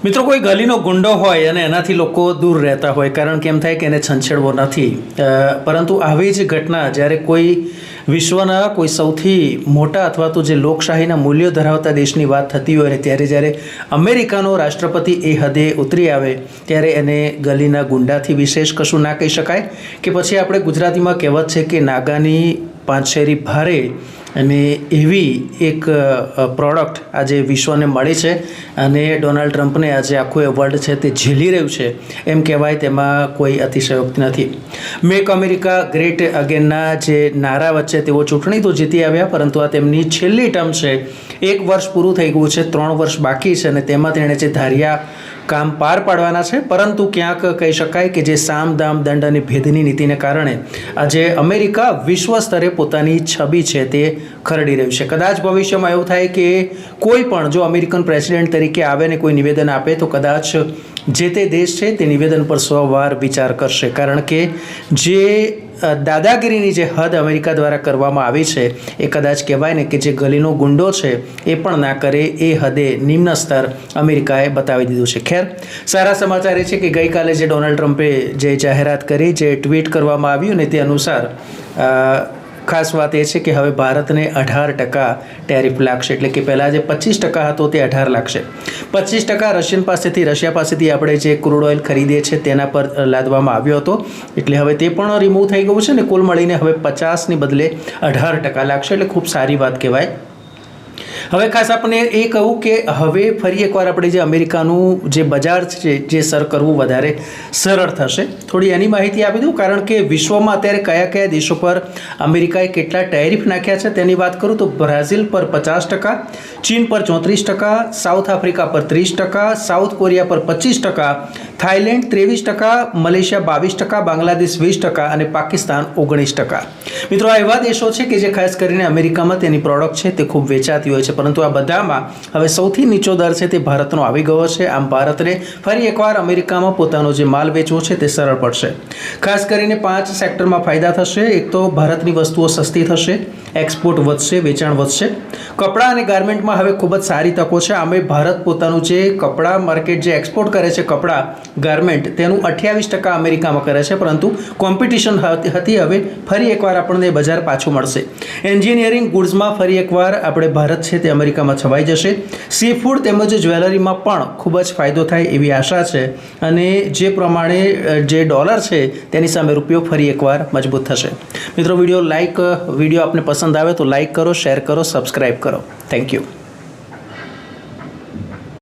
મિત્રો, કોઈ ગલીનો ગુંડો હોય અને એનાથી લોકો દૂર રહેતા હોય, કારણ કે એમ થાય કે એને છંછેડવો નથી. પરંતુ આવી જ ઘટના જ્યારે કોઈ વિશ્વના કોઈ સૌથી મોટા અથવા તો જે લોકશાહીના મૂલ્યો ધરાવતા દેશની વાત થતી હોય ને ત્યારે જ્યારે અમેરિકાનો રાષ્ટ્રપતિ એ હદે ઉતરી આવે ત્યારે એને ગલીના ગુંડાથી વિશેષ કશું ના કહી શકાય. કે પછી આપણે ગુજરાતીમાં કહેવત છે કે નાગાની પાંચશેરી ભારે, અને એવી એક પ્રોડક્ટ આજે વિશ્વને મળી છે અને ડોનાલ્ડ ટ્રમ્પને આજે આખું એ વર્લ્ડ છે તે ઝીલી રહ્યું છે એમ કહેવાય, તેમાં કોઈ અતિશયોક્તિ નથી. મેક અમેરિકા ગ્રેટ અગેનના જે નારા વચ્ચે તેઓ ચૂંટણી તો જીતી આવ્યા, પરંતુ આ તેમની છેલ્લી ટર્મ છે. 1 વર્ષ પૂરું થઈ ગયું છે, 3 વર્ષ બાકી છે અને તેમાં તેણે જે ધાર્યા કામ પાર પાડવાના છે. પરંતુ ક્યાંક કહી શકાય કે જે સામ દામ દંડ અને ભેદની નીતિને કારણે આજે અમેરિકા વિશ્વ સ્તરે પોતાની છબી છે તે ખરડી રહ્યું છે. કદાચ ભવિષ્યમાં એવું થાય કે કોઈ પણ જો અમેરિકન પ્રેસિડેન્ટ તરીકે આવે ને કોઈ નિવેદન આપે તો કદાચ જે તે દેશ છે તે નિવેદન પર 100 વાર વિચાર કરશે, કારણ કે જે દાદાગીરીની જે હદ અમેરિકા દ્વારા કરવામાં આવી છે એ કદાચ કહેવાય ને કે જે ગલીનો ગુંડો છે એ પણ ના કરે એ હદે નિમ્ન સ્તર અમેરિકાએ બતાવી દીધું છે. ખેર, સારા સમાચાર એ છે કે ગઈકાલે જે ડોનાલ્ડ ટ્રમ્પે જે જાહેરાત કરી, જે ટ્વીટ કરવામાં આવ્યું ને તે અનુસાર ખાસ વાત એ છે કે હવે ભારતને 18% ટેરિફ લાગશે. એટલે કે પહેલાં જે 25% હતો તે 18 લાગશે. 25% રશિયા પાસેથી આપણે જે ક્રૂડ ઓઇલ ખરીદીએ છીએ તેના પર લાદવામાં આવ્યો હતો, એટલે હવે તે પણ રિમૂવ થઈ ગયું છે ને કુલ મળીને હવે 50ની બદલે 18% લાગશે. એટલે ખૂબ સારી વાત કહેવાય. હવે ખાસ આપણે એ કહું કે હવે ફરી એકવાર આપણે જે અમેરિકાનું જે બજાર છે જે સર કરવું વધારે સરળ થશે. થોડી એની માહિતી આપી દઉં, કારણ કે વિશ્વમાં અત્યારે કયા કયા દેશો પર અમેરિકાએ કેટલા ટેરિફ નાખ્યા છે તેની વાત કરું તો બ્રાઝિલ પર 50%, ચીન પર 34%, સાઉથ આફ્રિકા પર 30%, સાઉથ કોરિયા પર 25%, થાઈલેન્ડ 23%, મલેશિયા 22%, બાંગ્લાદેશ 20% અને પાકિસ્તાન 19%. મિત્રો, આ એવા દેશો છે કે જે ખાસ કરીને અમેરિકામાં તેની પ્રોડક્ટ છે તે ખૂબ વેચાતી હોય છે, પરંતુ આ બધામાં હવે સૌથી નીચો દર છે તે ભારતનો આવી ગયો છે. આમ ભારતને ફરી એકવાર અમેરિકામાં પોતાનો જે માલ વેચવો છે તે સરળ પડશે. ખાસ કરીને 5 સેક્ટરમાં ફાયદા થશે. એક તો ભારતની વસ્તુઓ સસ્તી થશે, એક્સપોર્ટ વધશે, વેચાણ વધશે. કપડાં અને ગાર્મેન્ટમાં હવે ખૂબ જ સારી તકો છે. આમે ભારત પોતાનું જે કપડાં માર્કેટ જે એક્સપોર્ટ કરે છે, કપડાં ગાર્મેન્ટ, તેનું 28% અમેરિકામાં કરે છે, પરંતુ કોમ્પિટિશન હતી, હવે ફરી એકવાર આપણને બજાર પાછું મળશે. એન્જિનિયરિંગ ગુડ્સમાં ફરી એકવાર આપણે ભારત છે તે અમેરિકામાં છવાઈ જશે. સી ફૂડ તેમજ જ્વેલરીમાં પણ ખૂબ જ ફાયદો થાય એવી આશા છે, અને જે પ્રમાણે જે ડોલર છે તેની સામે રૂપિયો ફરી એકવાર મજબૂત થશે. મિત્રો, વિડીયો આપને પસંદ આવે તો લાઇક કરો, શેર કરો, સબસ્ક્રાઈબ કરો. Thank you.